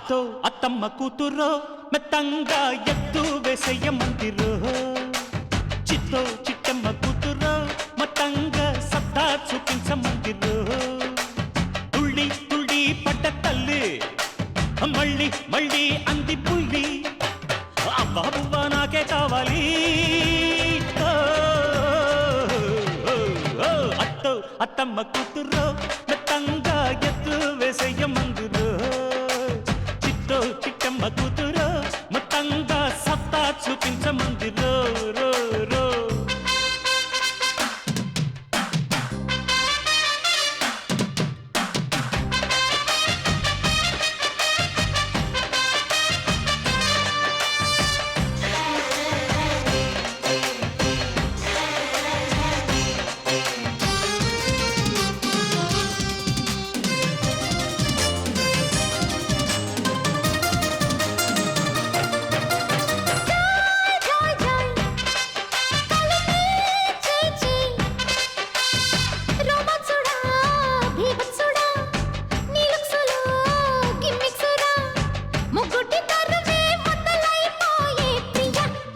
అత్తో అత్తమ్మ కూతురో మెత్తంగా ఎత్తు వేసయ్య మందిరో చిత్తో చిట్టమ్మ కూతురో మత్తంగా సత్తా చూపించమందిరో తుళ్ళి తుళ్ళి పడ్డ తల్లి మళ్ళీ మళ్ళీ అంది పుల్లి అబ్బాబువ్వ నాకే కావాలి అత్తో అత్తమ్మ కూతురో మెత్తంగా ఎత్తు వేసయ్య మందిరో చిత్తో చిట్టమ్మ కూతురో మొత్తంగా సత్తా చూపించమందిరో రో రో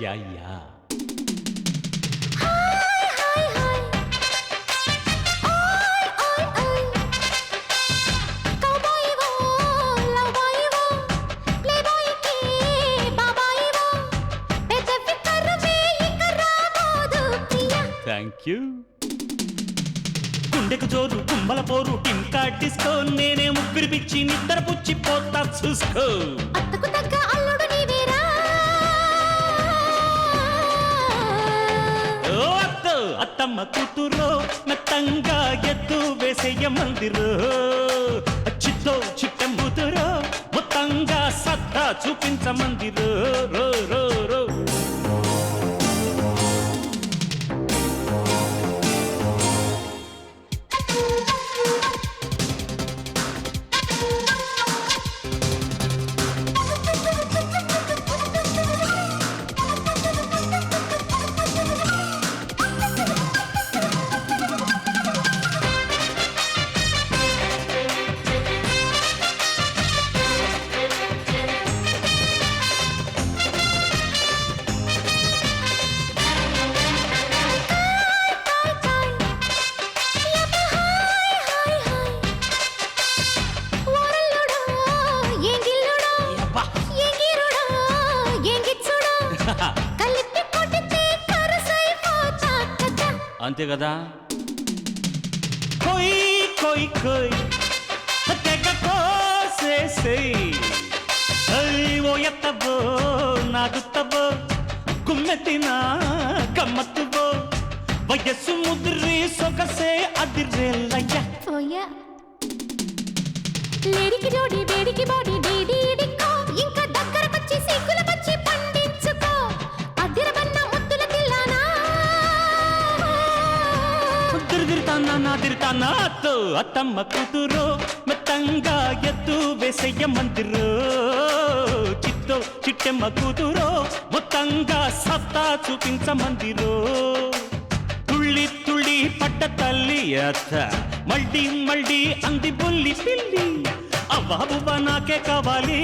యా థ్యాంక్ యూ గుండెకు జోరు కుమ్మల పోరు టింకా డిస్కో నేనే ముగ్గురి పిచ్చి నిద్ర పుచ్చి పోతా చూసుకో అత్తకు తగ్గ అల్లుడు నీవేరా ఓ అత్తో అత్తమ్మ కూతురో మెత్తంగా ఎత్తు వేసేయ మందిరో చిత్తో చిట్టం కూతురో మొత్తంగా సత్తా చూపించమందిరో రో రో రో అంతే కదా కోయ్ కోయ్ కోయ్ తెగ కోసేసేయ్ ఓ ఎత్తవో నాగుత్తవో గుమ్మెత్తినా గమ్మత్తువో వయస్సు ముదిరి సొగసే అదిరేలయ్య లేడికి జోడి వేడికి బాడీ డీడీ డిక్కో ఇంకా దగ్గరకొచ్చి సిగ్గుల పచ్చి పండించుకో అదిరబన్న ముద్దుల తిల్లానా తిరుతానా అత్తో అత్తమ్మ కూతురో మెత్తంగా ఎత్తు వేసయ్య మందిరో చిత్తో చిట్టెమ్మ కూతురో మొత్తంగా సత్తా చూపించమందిరో తుళ్ళి తుళ్ళి పడ్డ తల్లి అత్త మళ్ళీ మళ్ళీ అంది బుల్లి పిల్లి అవ్వ నాకే కావాలి